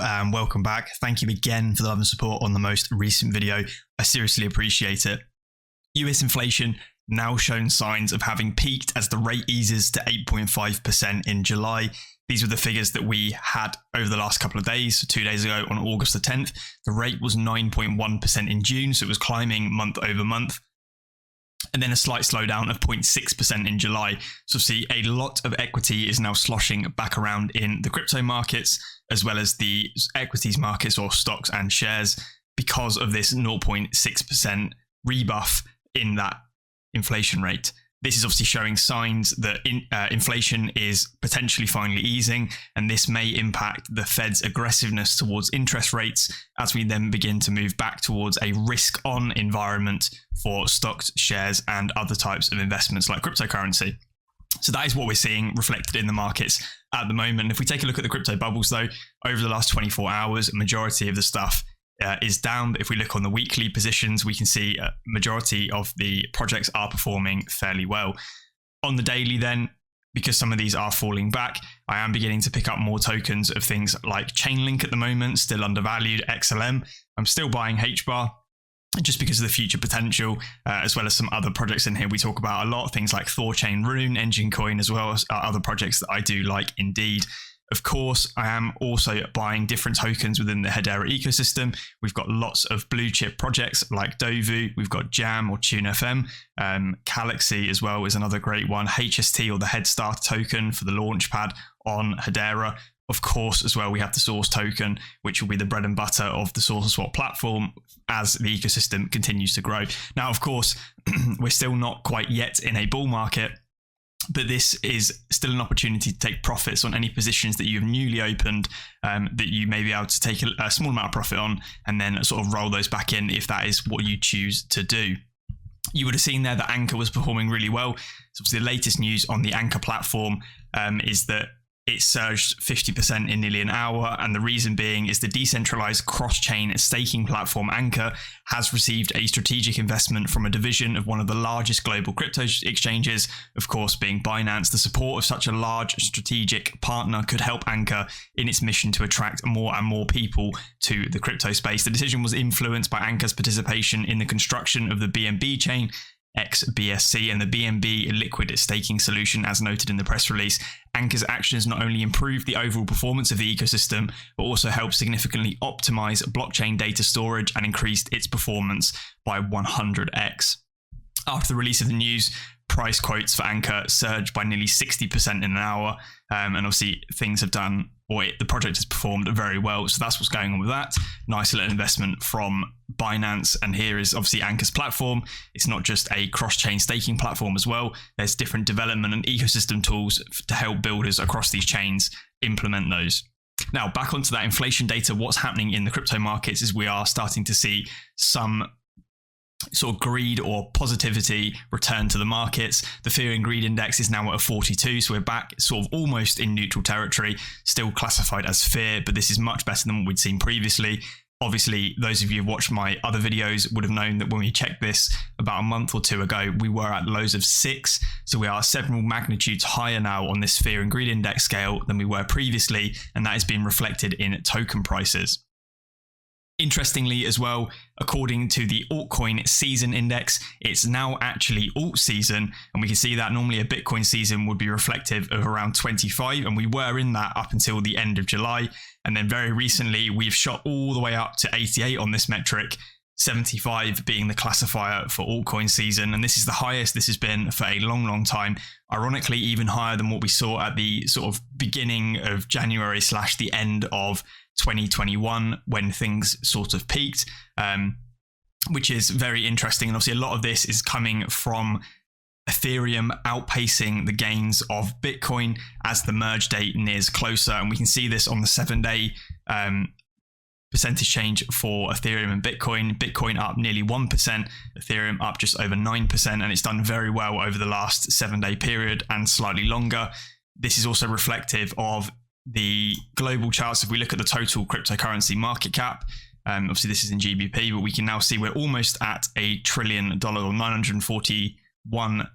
and welcome back. Thank you again for the love and support on the most recent video. I seriously appreciate it. US inflation now showing signs of having peaked as the rate eases to 8.5% in July. These were the figures that we had over the last couple of days. So 2 days ago on August the 10th, the rate was 9.1% in June, so it was climbing month over month. And then a slight slowdown of 0.6% in July. So see, a lot of equity is now sloshing back around in the crypto markets, as well as the equities markets or stocks and shares, because of this 0.6% rebuff in that inflation rate. This is obviously showing signs that inflation is potentially finally easing, and this may impact the Fed's aggressiveness towards interest rates as we then begin to move back towards a risk-on environment for stocks, shares, and other types of investments like cryptocurrency. So that is what we're seeing reflected in the markets at the moment. If we take a look at the crypto bubbles, though, over the last 24 hours, a majority of the stuff is down. But if we look on the weekly positions, we can see a majority of the projects are performing fairly well. On the daily then, because some of these are falling back, I am beginning to pick up more tokens of things like Chainlink at the moment, still undervalued, XLM. I'm still buying HBAR just because of the future potential, as well as some other projects in here we talk about a lot, things like Thorchain, Rune, Engine Coin, as well as other projects that I do like indeed. Of course, I am also buying different tokens within the Hedera ecosystem. We've got lots of blue chip projects like Dovu. We've got Jam or TuneFM. Galaxy as well is another great one. HST, or the Head Start token for the launchpad on Hedera. Of course, as well, we have the Source token, which will be the bread and butter of the SaucerSwap platform as the ecosystem continues to grow. Now, of course, we're still not quite yet in a bull market, but this is still an opportunity to take profits on any positions that you have newly opened, that you may be able to take a small amount of profit on and then sort of roll those back in if that is what you choose to do. You would have seen there that ANKR was performing really well. So obviously the latest news on the ANKR platform is that it surged 50% in nearly an hour, and the reason being is the decentralized cross-chain staking platform ANKR has received a strategic investment from a division of one of the largest global crypto exchanges, of course being Binance. The support of such a large strategic partner could help ANKR in its mission to attract more and more people to the crypto space. The decision was influenced by ANKR's participation in the construction of the BNB chain, XBSC, and the BNB liquid staking solution, as noted in the press release. ANKR's actions not only improved the overall performance of the ecosystem, but also helped significantly optimize blockchain data storage and increased its performance by 100x. After the release of the news, price quotes for ANKR surged by nearly 60% in an hour, and obviously things have done, or the project has performed very well. So that's what's going on with that. Nice little investment from Binance. And here is obviously ANKR's platform. It's not just a cross-chain staking platform as well. There's different development and ecosystem tools to help builders across these chains implement those. Now, back onto that inflation data, what's happening in the crypto markets is we are starting to see some sort of greed or positivity return to the markets. The fear and greed index is now at a 42, so we're back sort of almost in neutral territory, still classified as fear, but this is much better than what we'd seen previously. Obviously, those of you who've watched my other videos would have known that when we checked this about a month or two ago, we were at lows of 6. So we are several magnitudes higher now on this fear and greed index scale than we were previously, and that is being reflected in token prices. Interestingly as well, according to the altcoin season index, it's now actually alt season, and we can see that normally a Bitcoin season would be reflective of around 25, and we were in that up until the end of July. And then very recently, we've shot all the way up to 88 on this metric, 75 being the classifier for altcoin season. And this is the highest this has been for a long, long time. Ironically, even higher than what we saw at the sort of beginning of January / the end of 2021 when things sort of peaked, which is very interesting. And obviously a lot of this is coming from Ethereum outpacing the gains of Bitcoin as the merge date nears closer. And we can see this on the 7-day percentage change for Ethereum and Bitcoin. Bitcoin up nearly 1%, Ethereum up just over 9%, and it's done very well over the last 7-day period and slightly longer. This is also reflective of the global charts. If we look at the total cryptocurrency market cap, obviously this is in GBP, but we can now see we're almost at $1 trillion or 941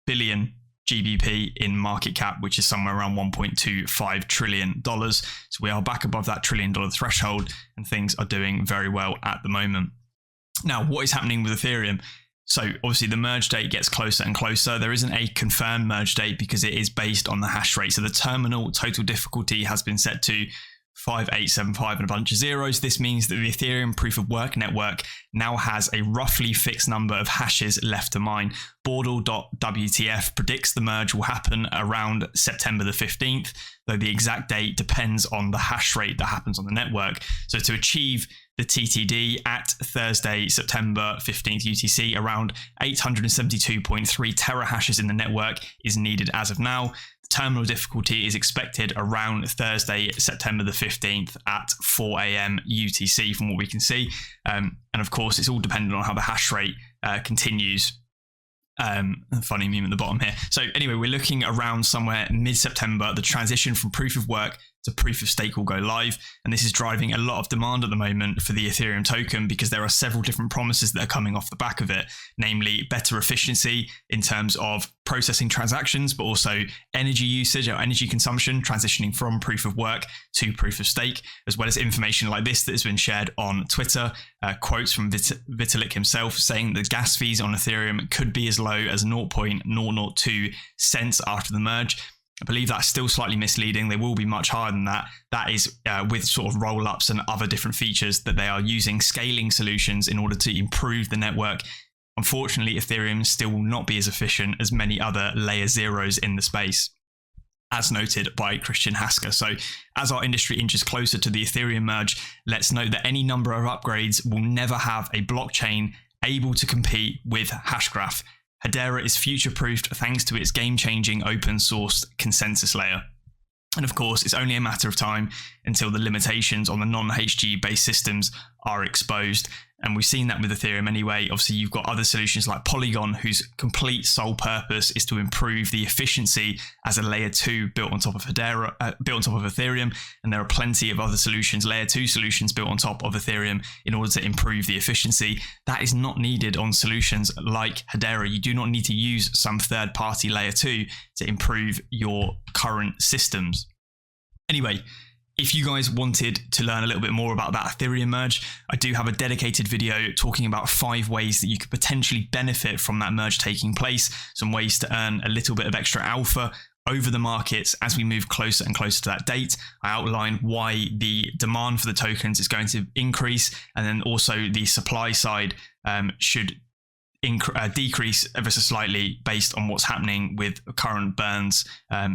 billion GBP in market cap, which is somewhere around $1.25 trillion. So we are back above that $1 trillion threshold, and things are doing very well at the moment. Now, what is happening with Ethereum? So obviously the merge date gets closer and closer. There isn't a confirmed merge date because it is based on the hash rate. So the terminal total difficulty has been set to 5875 and a bunch of zeros. This means that the Ethereum proof of work network now has a roughly fixed number of hashes left to mine. Bordle.wtf predicts the merge will happen around September the 15th, though the exact date depends on the hash rate that happens on the network. So to achieve the TTD at Thursday, September 15th UTC, around 872.3 terahashes in the network is needed as of now. Terminal difficulty is expected around Thursday, September the 15th at 4 a.m. UTC from what we can see. And of course, it's all dependent on how the hash rate continues. Funny meme at the bottom here. So anyway, we're looking around somewhere mid-September. The transition from proof of work to proof of stake will go live, and this is driving a lot of demand at the moment for the Ethereum token because there are several different promises that are coming off the back of it, namely better efficiency in terms of processing transactions, but also energy usage or energy consumption, transitioning from proof of work to proof of stake, as well as information like this that has been shared on Twitter, quotes from Vitalik himself saying that gas fees on Ethereum could be as low as 0.002 cents after the merge. I believe that's still slightly misleading. They will be much higher than that. That is with sort of roll-ups and other different features that they are using scaling solutions in order to improve the network. Unfortunately, Ethereum still will not be as efficient as many other layer zeros in the space, as noted by Christian Hasker. So as our industry inches closer to the Ethereum merge, let's note that any number of upgrades will never have a blockchain able to compete with HASHGRAPH. Hedera is future-proofed thanks to its game-changing open-source consensus layer. And of course, it's only a matter of time until the limitations on the non-HG-based systems are exposed. And we've seen that with Ethereum anyway. Obviously, you've got other solutions like Polygon, whose complete sole purpose is to improve the efficiency as a layer 2 built on top of Hedera, built on top of Ethereum. And there are plenty of other solutions, layer 2 solutions built on top of Ethereum in order to improve the efficiency. That is not needed on solutions like Hedera. You do not need to use some third-party layer 2 to improve your current systems. Anyway, if you guys wanted to learn a little bit more about that Ethereum merge, I do have a dedicated video talking about 5 ways that you could potentially benefit from that merge taking place, some ways to earn a little bit of extra alpha over the markets as we move closer and closer to that date. I outline why the demand for the tokens is going to increase, and then also the supply side should decrease ever so slightly based on what's happening with current burns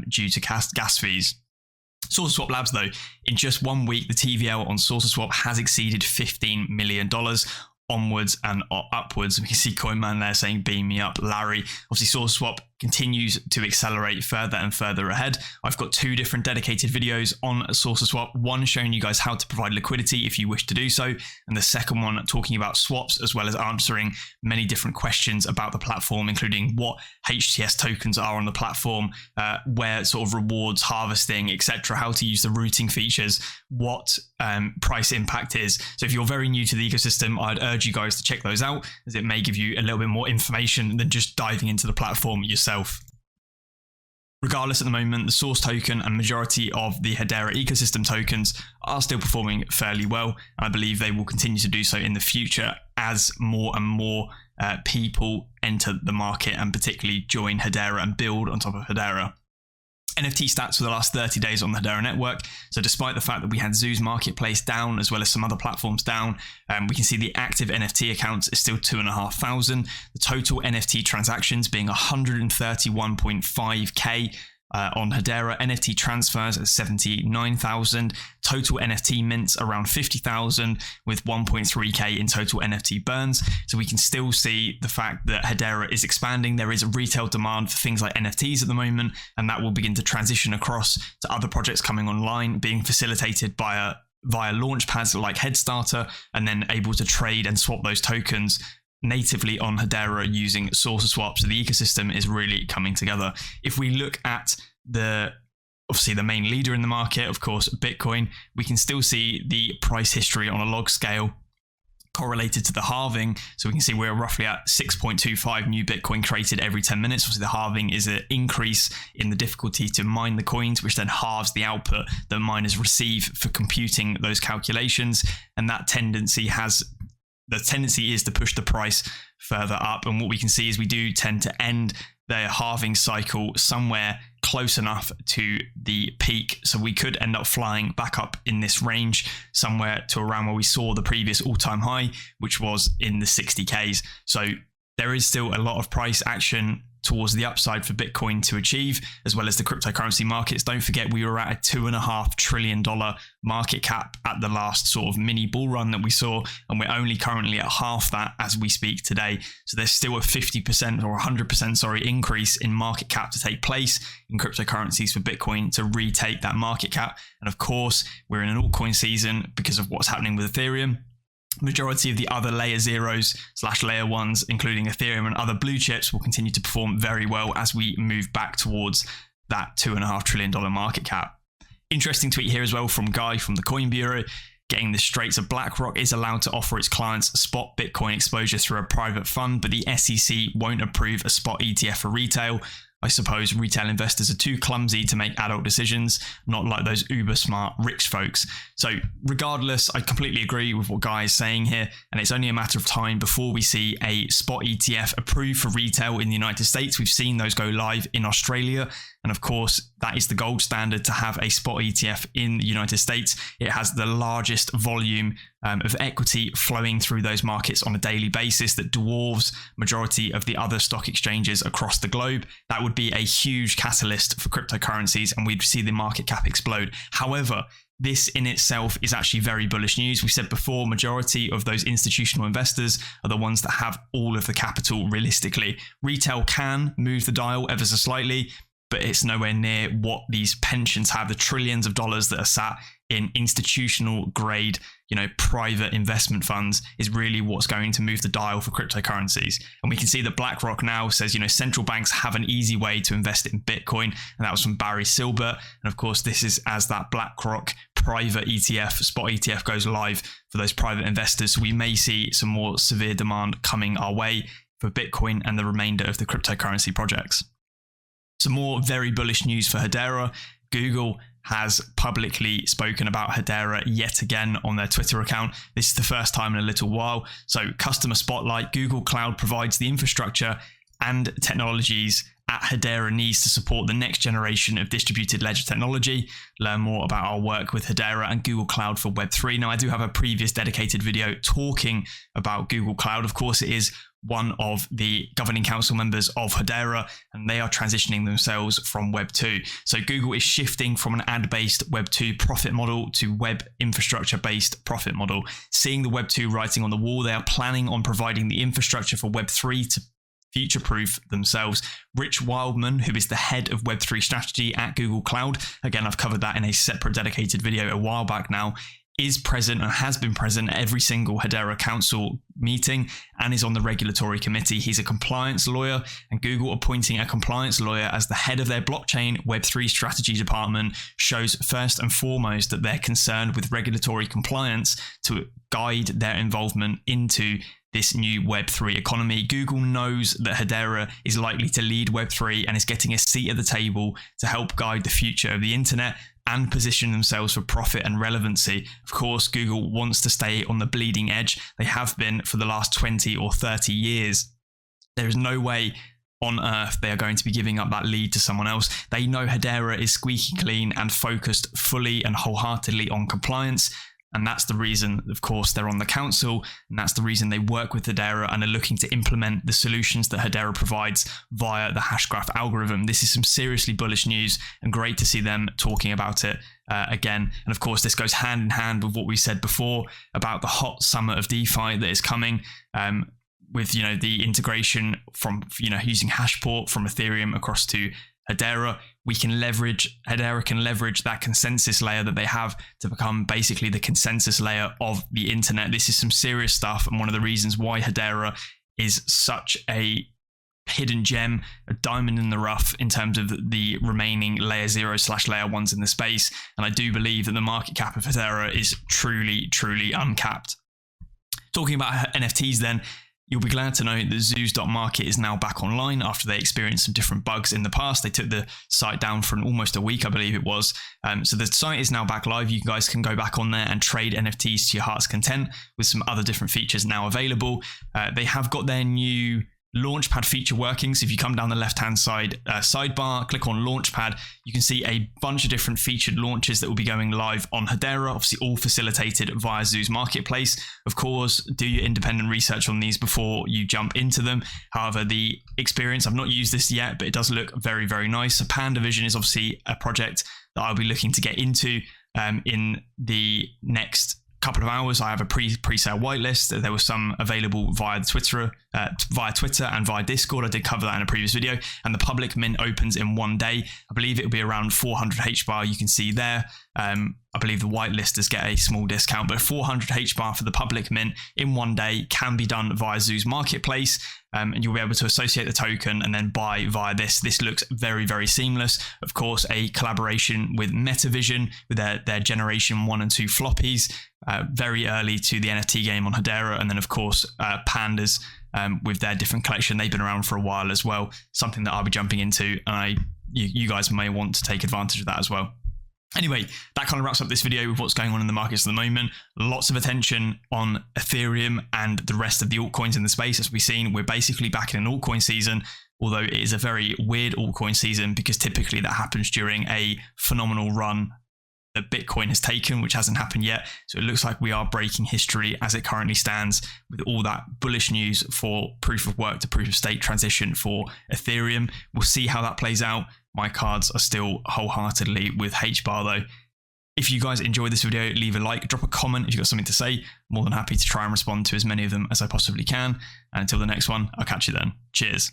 due to gas fees. SaucerSwap Labs, though, in just 1 week, the TVL on SaucerSwap has exceeded $15 million onwards and upwards. We can see CoinMan there saying, beam me up, Larry. Obviously, SaucerSwap continues to accelerate further and further ahead. I've got 2 different dedicated videos on SaucerSwap, one showing you guys how to provide liquidity if you wish to do so, and the second one talking about swaps, as well as answering many different questions about the platform, including what HTS tokens are on the platform, where sort of rewards, harvesting, etc., how to use the routing features, what price impact is. So if you're very new to the ecosystem, I'd urge you guys to check those out, as it may give you a little bit more information than just diving into the platform yourself. Regardless, at the moment, the Source token and majority of the Hedera ecosystem tokens are still performing fairly well. And I believe they will continue to do so in the future as more and more people enter the market and particularly join Hedera and build on top of Hedera. NFT stats for the last 30 days on the Hedera network. So despite the fact that we had ZUSE Marketplace down, as well as some other platforms down, we can see the active NFT accounts is still 2,500. The total NFT transactions being 131.5k on Hedera. NFT transfers at 79,000. Total NFT mints around 50,000 with 1.3k in total NFT burns. So we can still see the fact that Hedera is expanding. There is a retail demand for things like NFTs at the moment, and that will begin to transition across to other projects coming online, being facilitated via launch pads like Headstarter, and then able to trade and swap those tokens natively on Hedera using SaucerSwap. So the ecosystem is really coming together. If we look at obviously the main leader in the market, of course, Bitcoin, we can still see the price history on a log scale correlated to the halving. So we can see we're roughly at 6.25 new Bitcoin created every 10 minutes. Obviously the halving is an increase in the difficulty to mine the coins, which then halves the output that miners receive for computing those calculations. And that tendency is to push the price further up. And what we can see is we do tend to end the halving cycle somewhere close enough to the peak, so we could end up flying back up in this range somewhere to around where we saw the previous all-time high, which was in the 60Ks. So there is still a lot of price action towards the upside for Bitcoin to achieve, as well as the cryptocurrency markets. Don't forget, we were at a $2.5 trillion market cap at the last sort of mini bull run that we saw, and we're only currently at half that as we speak today. So there's still a 50% or 100% increase in market cap to take place in cryptocurrencies for Bitcoin to retake that market cap. And of course, we're in an altcoin season because of what's happening with Ethereum. Majority of the other layer zeros / layer ones, including Ethereum and other blue chips, will continue to perform very well as we move back towards that $2.5 trillion market cap. Interesting tweet here as well from Guy from the Coin Bureau. Getting this straight, so BlackRock is allowed to offer its clients spot Bitcoin exposure through a private fund, but the SEC won't approve a spot ETF for retail. I suppose retail investors are too clumsy to make adult decisions, not like those uber smart rich folks. So regardless, I completely agree with what Guy is saying here, and it's only a matter of time before we see a spot ETF approved for retail in the United States. We've seen those go live in Australia, and of course, that is the gold standard to have a spot ETF in the United States. It has the largest volume of equity flowing through those markets on a daily basis that dwarfs majority of the other stock exchanges across the globe. That would be a huge catalyst for cryptocurrencies, and we'd see the market cap explode. However, this in itself is actually very bullish news. We said before, majority of those institutional investors are the ones that have all of the capital realistically. Retail can move the dial ever so slightly, but it's nowhere near what these pensions have. The trillions of dollars that are sat in institutional grade, private investment funds is really what's going to move the dial for cryptocurrencies. And we can see that BlackRock now says, central banks have an easy way to invest in Bitcoin. And that was from Barry Silbert. And of course, this is as that BlackRock private ETF, spot ETF goes live for those private investors. So we may see some more severe demand coming our way for Bitcoin and the remainder of the cryptocurrency projects. Some more very bullish news for Hedera. Google has publicly spoken about Hedera yet again on their Twitter account. This is the first time in a little while. So Customer Spotlight, Google Cloud provides the infrastructure and technologies at Hedera needs to support the next generation of distributed ledger technology. Learn more about our work with Hedera and Google Cloud for Web3. Now, I do have a previous dedicated video talking about Google Cloud. Of course, it is one of the governing council members of Hedera, and they are transitioning themselves from Web2. So Google is shifting from an ad-based Web2 profit model to web infrastructure-based profit model. Seeing the Web2 writing on the wall, they are planning on providing the infrastructure for Web3 to future-proof themselves. Rich Wildman, who is the head of Web3 strategy at Google Cloud, again, I've covered that in a separate dedicated video a while back now, is present and has been present at every single Hedera council meeting and is on the regulatory committee. He's a compliance lawyer, and Google appointing a compliance lawyer as the head of their blockchain Web3 strategy department shows first and foremost that they're concerned with regulatory compliance to guide their involvement into this new Web3 economy. Google knows that Hedera is likely to lead Web3 and is getting a seat at the table to help guide the future of the internet and position themselves for profit and relevancy. Of course, Google wants to stay on the bleeding edge. They have been for the last 20 or 30 years. There is no way on earth they are going to be giving up that lead to someone else. They know Hedera is squeaky clean and focused fully and wholeheartedly on compliance. And that's the reason, of course, they're on the council, and that's the reason they work with Hedera and are looking to implement the solutions that Hedera provides via the HASHGRAPH algorithm. This is some seriously bullish news, and great to see them talking about it again. And of course, this goes hand in hand with what we said before about the hot summer of DeFi that is coming. With the integration from using Hashport from Ethereum across to Hedera, Hedera can leverage that consensus layer that they have to become basically the consensus layer of the internet. This is some serious stuff, and one of the reasons why Hedera is such a hidden gem, a diamond in the rough in terms of the remaining layer 0/layer 1s in the space. And I do believe that the market cap of Hedera is truly, truly uncapped. Talking about NFTs then, you'll be glad to know that ZUSE.MARKET is now back online after they experienced some different bugs in the past. They took the site down for almost a week, I believe it was. So the site is now back live. You guys can go back on there and trade NFTs to your heart's content with some other different features now available. They have got their new Launchpad feature working. So if you come down the left-hand side sidebar, click on Launchpad, you can see a bunch of different featured launches that will be going live on Hedera, obviously all facilitated via ZUSE Marketplace. Of course, do your independent research on these before you jump into them. However, the experience, I've not used this yet, but it does look very, very nice. So PandaVision is obviously a project that I'll be looking to get into in the next couple of hours. I have a pre-sale whitelist. There was some available via Twitter and via Discord. I did cover that in a previous video, and the public mint opens in 1 day. I believe it will be around 400 HBAR. You can see there. I believe the whitelisters get a small discount, but 400 HBAR for the public mint in 1 day can be done via ZUSE Marketplace. And you'll be able to associate the token and then buy via this. This looks very, very seamless. Of course, a collaboration with METAVISION with their generation 1 and 2 floppies, very early to the NFT game on Hedera. And then of course, Pandas with their different collection. They've been around for a while as well. Something that I'll be jumping into, and you guys may want to take advantage of that as well. Anyway, that kind of wraps up this video with what's going on in the markets at the moment. Lots of attention on Ethereum and the rest of the altcoins in the space. As we've seen, we're basically back in an altcoin season, although it is a very weird altcoin season because typically that happens during a phenomenal run that Bitcoin has taken, which hasn't happened yet. So it looks like we are breaking history as it currently stands with all that bullish news for proof of work to proof of stake transition for Ethereum. We'll see how that plays out. My cards are still wholeheartedly with HBAR though. If you guys enjoyed this video, leave a like, drop a comment if you've got something to say. More than happy to try and respond to as many of them as I possibly can. And until the next one, I'll catch you then. Cheers.